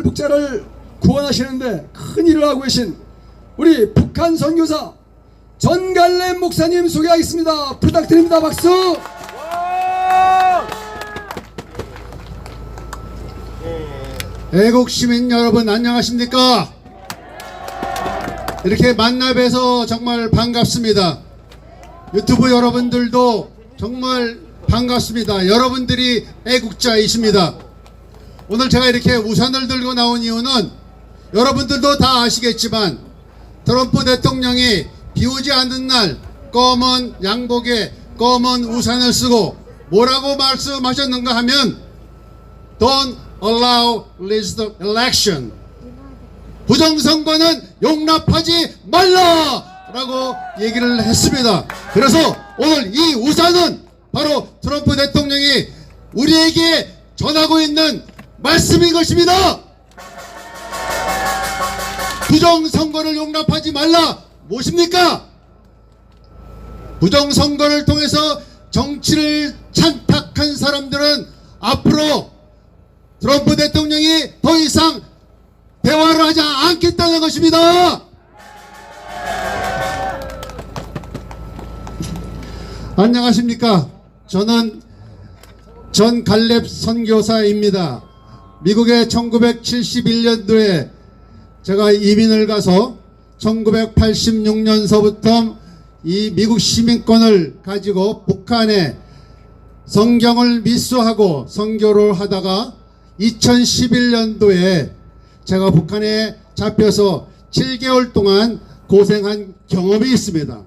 부활복자를 구원하시는데 큰 일을 하고 계신 우리 북한 선교사 전갈래 목사님 소개하겠습니다. 부탁드립니다. 박수. 애국 시민 여러분 안녕하십니까? 이렇게 만나 뵈서 정말 반갑습니다. 유튜브 여러분들도 정말 반갑습니다. 여러분들이 애국자이십니다. 오늘 제가 이렇게 우산을 들고 나온 이유는 여러분들도 다 아시겠지만 트럼프 대통령이 비 오지 않는 날 검은 양복에 검은 우산을 쓰고 뭐라고 말씀하셨는가 하면 Don't allow illegal election. 부정선거는 용납하지 말라라고 얘기를 했습니다. 그래서 오늘 이 우산은 바로 트럼프 대통령이 우리에게 전하고 있는 말씀인 것입니다. 부정선거를 용납하지 말라. 무엇입니까? 부정선거를 통해서 정치를 찬탁한 사람들은 앞으로 트럼프 대통령이 더 이상 대화를 하지 않겠다는 것입니다. 안녕하십니까? 저는 전갈렙 선교사입니다. 미국에 1971년도에 제가 이민을 가서 1986년서부터 이 미국 시민권을 가지고 북한에 성경을密수하고 선교를 하다가 2011년도에 제가 북한에 잡혀서 7개월 동안 고생한 경험이 있습니다.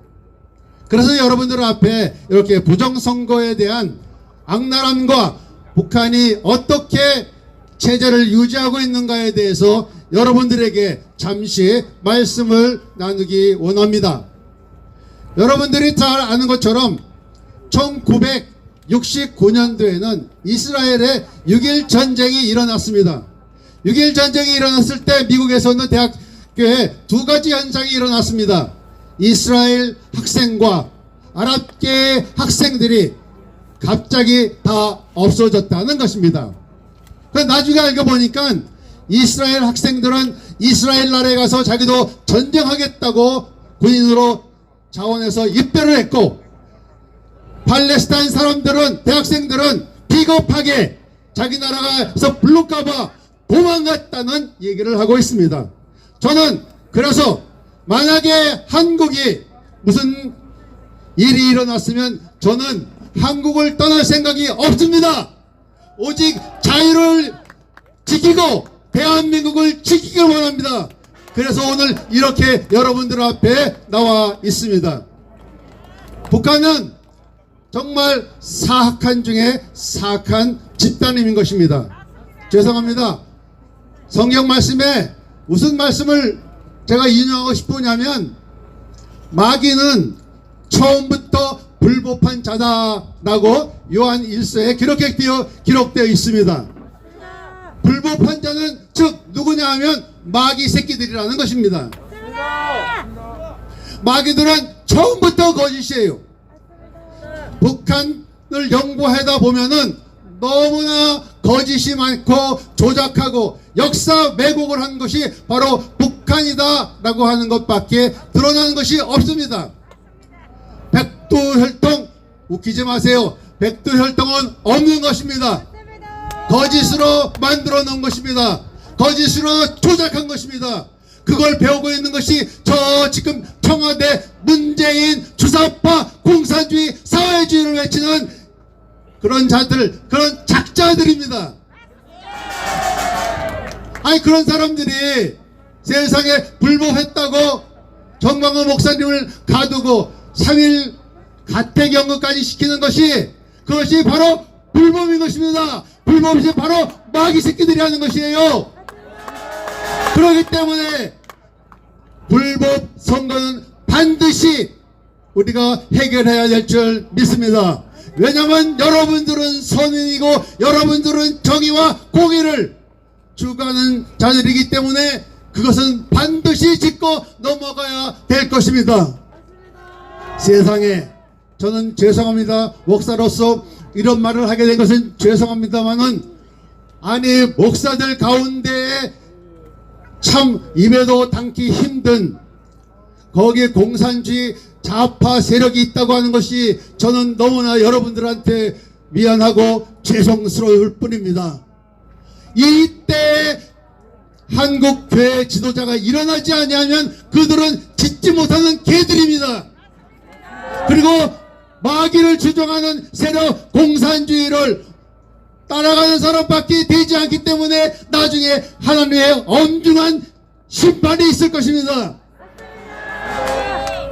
그래서 여러분들 앞에 이렇게 부정선거에 대한 악랄함과 북한이 어떻게 체제를 유지하고 있는가에 대해서 여러분들에게 잠시 말씀을 나누기 원합니다. 여러분들이 잘 아는 것처럼 1969년도에는 이스라엘에 6.1 전쟁이 일어났습니다. 6.1 전쟁이 일어났을 때 미국에서는 대학교에 두 가지 현상이 일어났습니다. 이스라엘 학생과 아랍계 학생들이 갑자기 다 없어졌다는 것입니다. 그래서 나중에 알고 보니까 이스라엘 학생들은 이스라엘 나라에 가서 자기도 전쟁하겠다고 군인으로 자원해서 입대를 했고, 팔레스타인 사람들은, 대학생들은 비겁하게 자기 나라가서 불를까봐 도망갔다는 얘기를 하고 있습니다. 저는 그래서 만약에 한국이 무슨 일이 일어났으면 저는 한국을 떠날 생각이 없습니다. 오직 자유를 지키고 대한민국을 지키길 원합니다. 그래서 오늘 이렇게 여러분들 앞에 나와 있습니다. 북한은 정말 사악한 중에 사악한 집단임인 것입니다. 죄송합니다. 성경 말씀에 무슨 말씀을 제가 인용하고 싶으냐면, 마귀는 처음부터 불법한 자다라고 요한 1서에 기록되어 있습니다. 불법한 자는 즉 누구냐 하면 마귀 새끼들이라는 것입니다. 마귀들은 처음부터 거짓이에요. 북한을 연구하다 보면은 너무나 거짓이 많고 조작하고 역사 왜곡을 한 것이 바로 북한이다 라고 하는 것밖에 드러나는 것이 없습니다. 백두혈통 웃기지 마세요. 백두혈통은 없는 것입니다. 거짓으로 만들어 놓은 것입니다. 거짓으로 조작한 것입니다. 그걸 배우고 있는 것이 저 지금 청와대 문재인 주사파 공산주의 사회주의를 외치는 그런 자들, 그런 작자들입니다. 아니 그런 사람들이 세상에 불법했다고 정광호 목사님을 가두고 3일 가택연금까지 시키는 것이, 그것이 바로 불법인 것입니다. 불법이 바로 마귀 새끼들이 하는 것이에요. 그렇기 때문에 불법 선거는 반드시 우리가 해결해야 될 줄 믿습니다. 왜냐하면 여러분들은 선인이고 여러분들은 정의와 공의를 추구하는 자들이기 때문에 그것은 반드시 짚고 넘어가야 될 것입니다. 세상에 저는 죄송합니다. 목사로서 이런 말을 하게 된 것은 죄송합니다만은, 아니 목사들 가운데에 참 입에도 담기 힘든 거기에 공산주의 좌파 세력이 있다고 하는 것이 저는 너무나 여러분들한테 미안하고 죄송스러울 뿐입니다. 이때 한국 교회 지도자가 일어나지 아니하면 그들은 짖지 못하는 개들입니다. 그리고 마귀를 주장하는 세력 공산주의를 따라가는 사람밖에 되지 않기 때문에 나중에 하나님의 엄중한 심판이 있을 것입니다.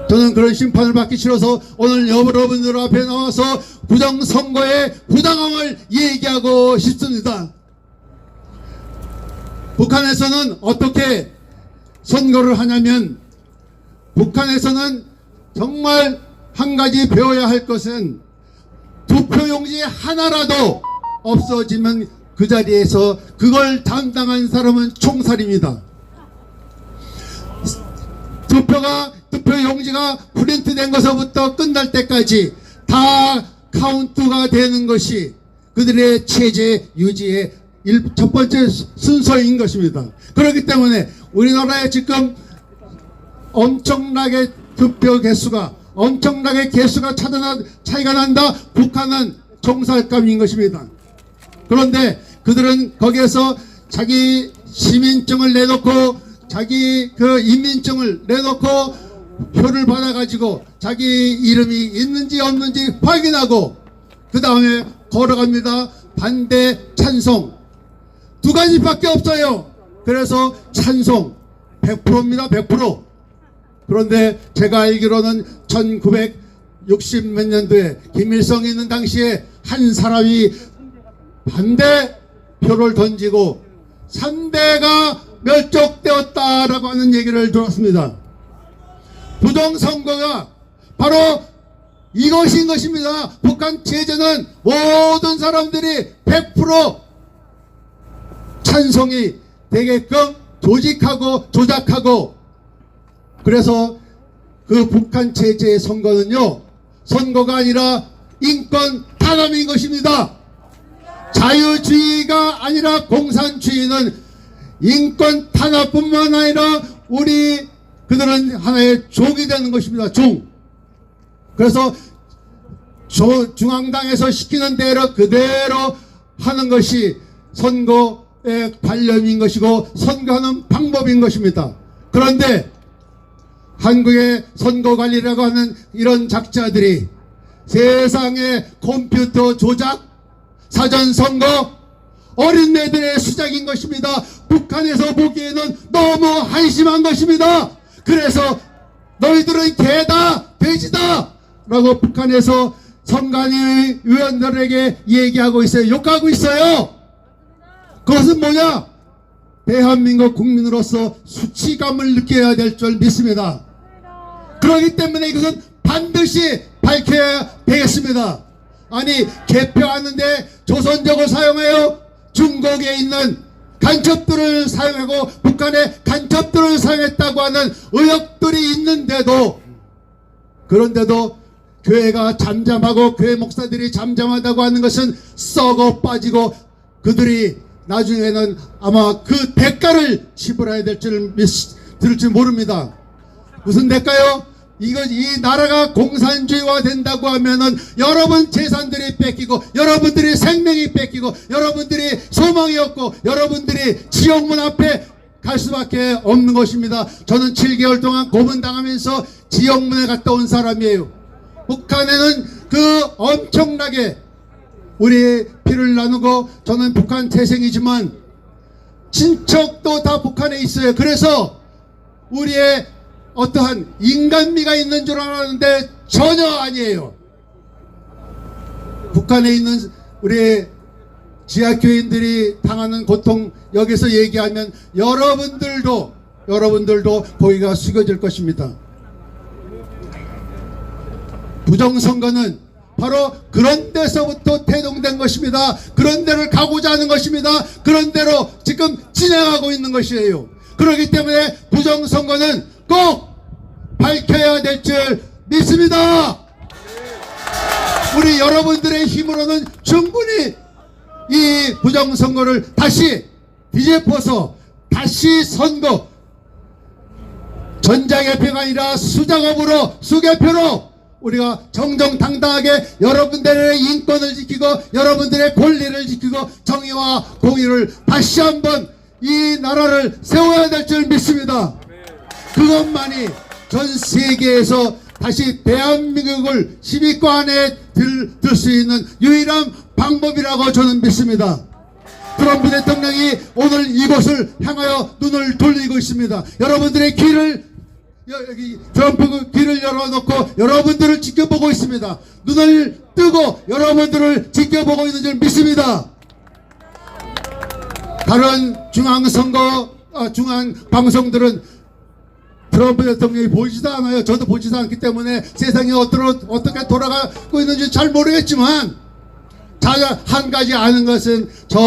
저는 그런 심판을 받기 싫어서 오늘 여러분들 앞에 나와서 부정선거의 부당함을 얘기하고 싶습니다. 북한에서는 어떻게 선거를 하냐면, 북한에서는 정말 한 가지 배워야 할 것은 투표용지 하나라도 없어지면 그 자리에서 그걸 담당한 사람은 총살입니다. 투표용지가 프린트된 것부터 끝날 때까지 다 카운트가 되는 것이 그들의 체제 유지의 첫 번째 순서인 것입니다. 그렇기 때문에 우리나라에 지금 엄청나게 투표 개수가 차이가 난다. 북한은 총살감인 것입니다. 그런데 그들은 거기에서 자기 시민증을 내놓고 자기 그 인민증을 내놓고 표를 받아가지고 자기 이름이 있는지 없는지 확인하고 그 다음에 걸어갑니다. 반대, 찬성 두 가지밖에 없어요. 그래서 찬성 100%입니다. 100%. 그런데 제가 알기로는 1960 몇 년도에 김일성이 있는 당시에 한 사람이 반대 표를 던지고 3대가 멸족되었다라고 하는 얘기를 들었습니다. 부정선거가 바로 이것인 것입니다. 북한 체제는 모든 사람들이 100% 찬성이 되게끔 조직하고 조작하고, 그래서 그 북한 체제의 선거는요, 선거가 아니라 인권 탄압인 것입니다. 자유주의가 아니라 공산주의는 인권 탄압뿐만 아니라 그들은 하나의 종이 되는 것입니다. 종. 그래서 중앙당에서 시키는 대로 그대로 하는 것이 선거의 관념인 것이고 선거하는 방법인 것입니다. 그런데 한국의 선거관리라고 하는 이런 작자들이 세상에 컴퓨터 조작, 사전선거, 어린애들의 수작인 것입니다. 북한에서 보기에는 너무 한심한 것입니다. 그래서 너희들은 개다, 돼지다 라고 북한에서 선관위 의원들에게 얘기하고 있어요. 욕하고 있어요. 그것은 뭐냐? 대한민국 국민으로서 수치감을 느껴야 될 줄 믿습니다. 그렇기 때문에 이것은 반드시 밝혀야 되겠습니다. 아니, 개표하는데 조선족을 사용해요? 중국에 있는 간첩들을 사용하고 북한의 간첩들을 사용했다고 하는 의혹들이 있는데도, 그런데도 교회가 잠잠하고 교회 목사들이 잠잠하다고 하는 것은 썩어 빠지고 그들이 나중에는 아마 그 대가를 지불해야 될 줄 들을지 모릅니다. 무슨 대가요? 이 나라가 공산주의화 된다고 하면은 여러분 재산들이 뺏기고 여러분들이 생명이 뺏기고 여러분들이 소망이 없고 여러분들이 지옥문 앞에 갈 수밖에 없는 것입니다. 저는 7개월 동안 고문당하면서 지옥문에 갔다 온 사람이에요. 북한에는 그 엄청나게 우리 피를 나누고, 저는 북한 태생이지만 친척도 다 북한에 있어요. 그래서 우리의 어떠한 인간미가 있는 줄 알았는데 전혀 아니에요. 북한에 있는 우리 지하교인들이 당하는 고통 여기서 얘기하면 여러분들도 고개가 숙여질 것입니다. 부정선거는 바로 그런 데서부터 태동된 것입니다. 그런 데를 가고자 하는 것입니다. 그런 데로 지금 진행하고 있는 것이에요. 그렇기 때문에 부정선거는 꼭 밝혀야 될 줄 믿습니다. 우리 여러분들의 힘으로는 충분히 이 부정선거를 다시 뒤집어서 다시 선거 전자개표가 아니라 수작업으로 수개표로 우리가 정정당당하게 여러분들의 인권을 지키고 여러분들의 권리를 지키고 정의와 공의를 다시 한번 이 나라를 세워야 될 줄 믿습니다. 그것만이 전 세계에서 다시 대한민국을 10위권 안에 들 수 있는 유일한 방법이라고 저는 믿습니다. 트럼프 대통령이 오늘 이곳을 향하여 눈을 돌리고 있습니다. 여러분들의 여기 트럼프 귀를 열어놓고 여러분들을 지켜보고 있습니다. 눈을 뜨고 여러분들을 지켜보고 있는 줄 믿습니다. 다른 중앙 방송들은 트럼프 대통령이 보이지도 않아요. 저도 보지도 않기 때문에 세상이 어떻게 돌아가고 있는지 잘 모르겠지만 한 가지 아는 것은 저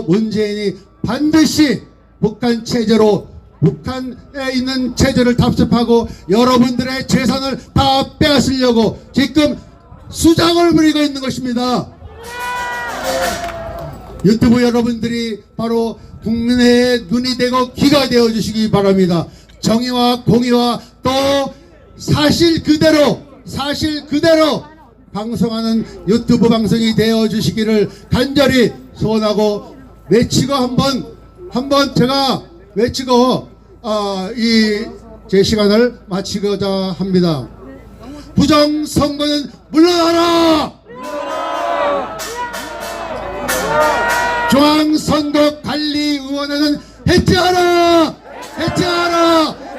문재인이 반드시 북한 체제로 북한에 있는 체제를 답습하고 여러분들의 재산을 다 빼앗으려고 지금 수작을 부리고 있는 것입니다. 유튜브 여러분들이 바로 국민의 눈이 되고 귀가 되어 주시기 바랍니다. 정의와 공의와 또 사실 그대로 방송하는 유튜브 방송이 되어 주시기를 간절히 소원하고 외치고 한번 제가 외치고 이 제 시간을 마치고자 합니다. 부정선거는 물러나라! 중앙선거관리위원회는 해체하라!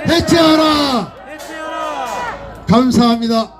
해체하라! 감사합니다.